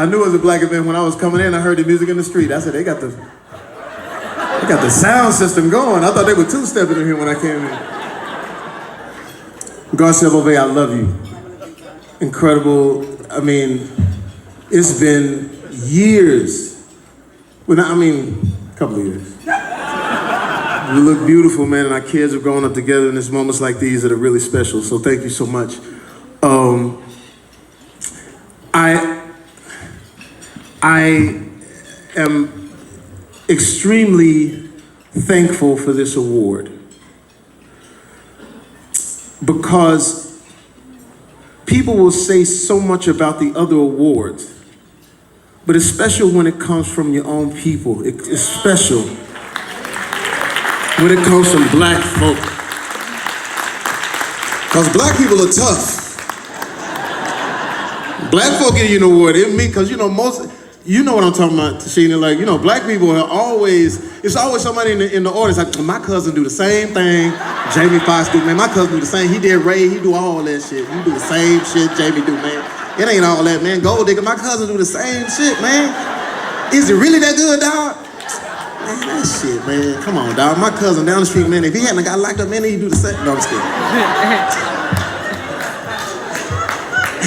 I knew it was a black event when I was coming in. I heard the music in the street. I said, they got the sound system going. I thought they were two-stepping in here when I came in. Garcia Bove, I love you. Incredible. I mean, it's been years. A couple of years. You look beautiful, man, and our kids are growing up together in these moments like these that are really special. So thank you so much. I am extremely thankful for this award because people will say so much about the other awards, but it's special when it comes from your own people. It's special when it comes from black folk. Because black people are tough. Black folk get you an award, it me, because you know what I'm talking about, Tashina. Like, black people are it's always somebody in the audience like, my cousin do the same thing Jamie Foxx do, man. My cousin do the same. He did Ray, he do all that shit. You do the same shit Jamie do, man. It ain't all that, man. Gold digger, my cousin do the same shit, man. Is it really that good, dog? Man, that shit, man. Come on, dog. My cousin down the street, man, if he hadn't got locked up, man, he'd do the same. No, I'm just kidding.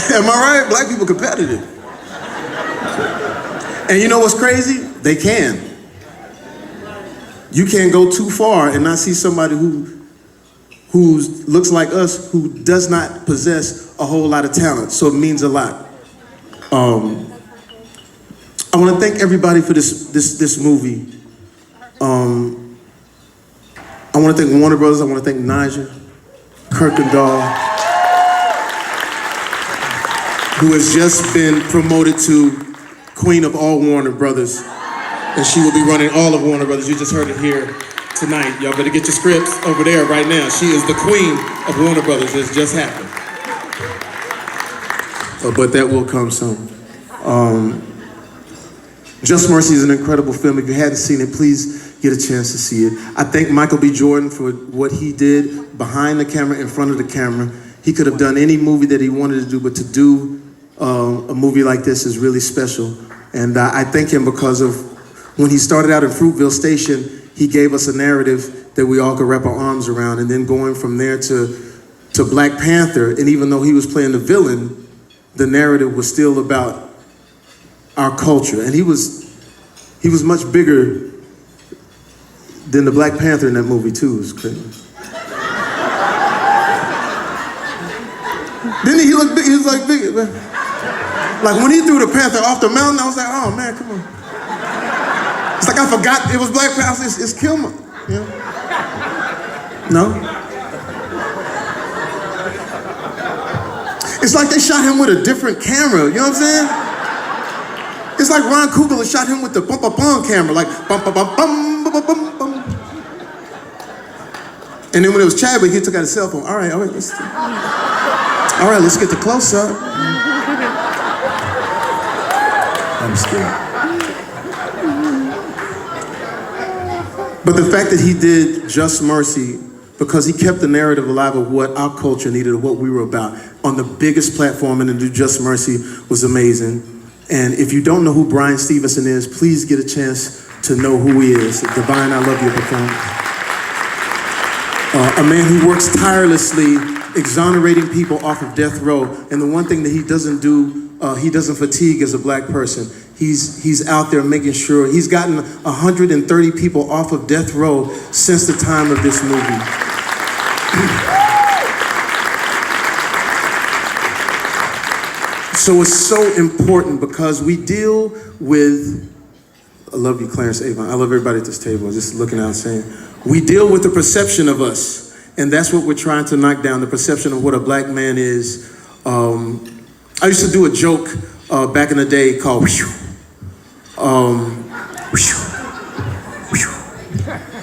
Am I right? Black people competitive. And you know what's crazy? They can. You can't go too far and not see somebody who looks like us, who does not possess a whole lot of talent. So it means a lot. I want to thank everybody for this movie. I want to thank Warner Brothers. I want to thank Niger, Kirkendall, who has just been promoted to Queen of all Warner Brothers, and she will be running all of Warner Brothers. You just heard it here tonight. Y'all better get your scripts over there right now. She is the Queen of Warner Brothers. It's just happened. But that will come soon. Just Mercy is an incredible film. If you hadn't seen it, please get a chance to see it. I thank Michael B. Jordan for what he did behind the camera, in front of the camera. He could have done any movie that he wanted to do, but to do a movie like this is really special. And I thank him because of when he started out in Fruitville Station, he gave us a narrative that we all could wrap our arms around. And then going from there to Black Panther, and even though he was playing the villain, the narrative was still about our culture. And he was much bigger than the Black Panther in that movie too. It was crazy. Didn't he look big? He was like big, man. Like when he threw the panther off the mountain, I was like, oh man, come on. It's like I forgot it was Black Panther. It's Kilmer, you know? No? It's like they shot him with a different camera, you know what I'm saying? It's like Ron Coogler shot him with the bum-bum-bum camera, like bum-bum-bum-bum-bum-bum. And then when it was Chadwick, he took out his cell phone. All right, let's get the close-up. I'm scared. But the fact that he did Just Mercy, because he kept the narrative alive of what our culture needed, of what we were about, on the biggest platform, and to do Just Mercy was amazing. And if you don't know who Brian Stevenson is, please get a chance to know who he is. Divine, I love your performance. A man who works tirelessly, exonerating people off of death row. And the one thing that he doesn't do, he doesn't fatigue as a black person. He's out there making sure. He's gotten 130 people off of death row since the time of this movie. So it's so important because we deal with, I love you, Clarence Avon. I love everybody at this table. Just looking out saying, we deal with the perception of us. And that's what we're trying to knock down, the perception of what a black man is. I used to do a joke back in the day called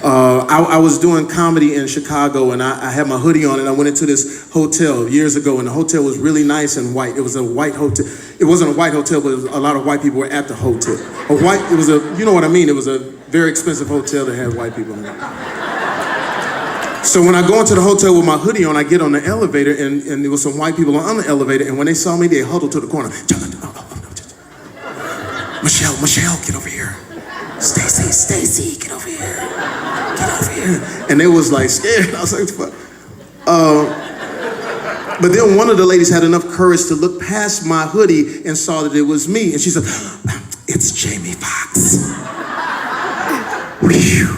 I was doing comedy in Chicago, and I had my hoodie on, and I went into this hotel years ago, and the hotel was really nice and white. It was a white hotel. It wasn't a white hotel, but a lot of white people were at the hotel. You know what I mean? It was a very expensive hotel that had white people in it. So when I go into the hotel with my hoodie on, I get on the elevator, and there was some white people on the elevator, and when they saw me, they huddled to the corner. Michelle, get over here. Stacy, get over here. Get over here. And they was like scared. I was like, fuck. But then one of the ladies had enough courage to look past my hoodie and saw that it was me. And she said, it's Jamie Foxx. Whew.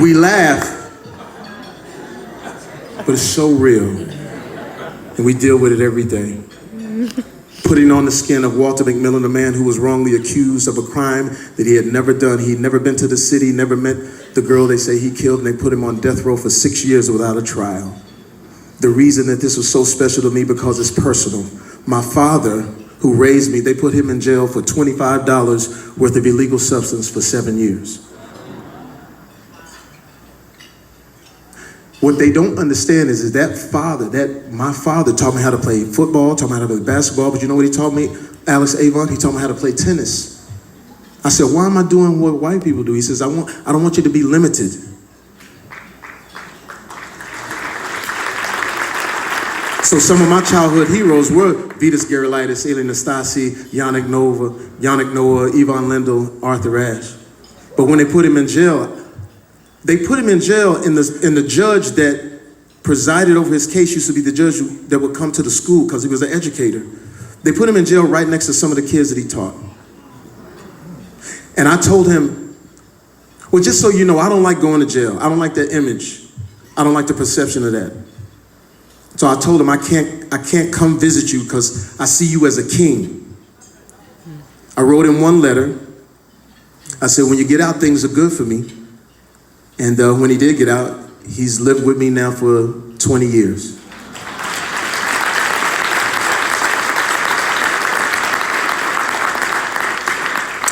We laugh, but it's so real. And we deal with it every day. Putting on the skin of Walter McMillan, a man who was wrongly accused of a crime that he had never done. He had never been to the city, never met the girl they say he killed, and they put him on death row for 6 years without a trial. The reason that this was so special to me because it's personal. My father, who raised me, they put him in jail for $25 worth of illegal substance for 7 years. What they don't understand is that my father taught me how to play football, taught me how to play basketball, but you know what he taught me, Alex Avon? He taught me how to play tennis. I said, why am I doing what white people do? He says, I don't want you to be limited. So some of my childhood heroes were Vitas Gerulaitis, Eli Nastasi, Yannick Noah, Yvonne Lindell, Arthur Ashe. But when they put him in jail, and the judge that presided over his case used to be the judge that would come to the school because he was an educator. They put him in jail right next to some of the kids that he taught. And I told him, well, just so you know, I don't like going to jail. I don't like that image. I don't like the perception of that. So I told him, I can't come visit you because I see you as a king. I wrote him one letter. I said, when you get out, things are good for me. And when he did get out, he's lived with me now for 20 years.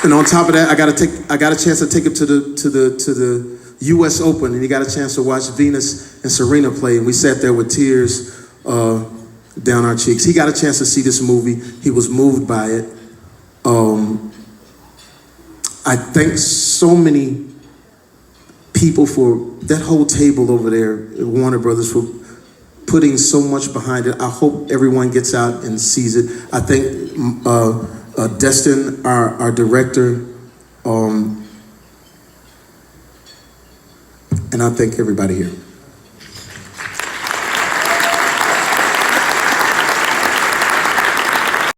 And on top of that, I got a chance to take him to the U.S. Open, and he got a chance to watch Venus and Serena play, and we sat there with tears down our cheeks. He got a chance to see this movie. He was moved by it. I thank so many people for that whole table over there at Warner Brothers for putting so much behind it. I hope everyone gets out and sees it. I thank Destin, our director, and I thank everybody here.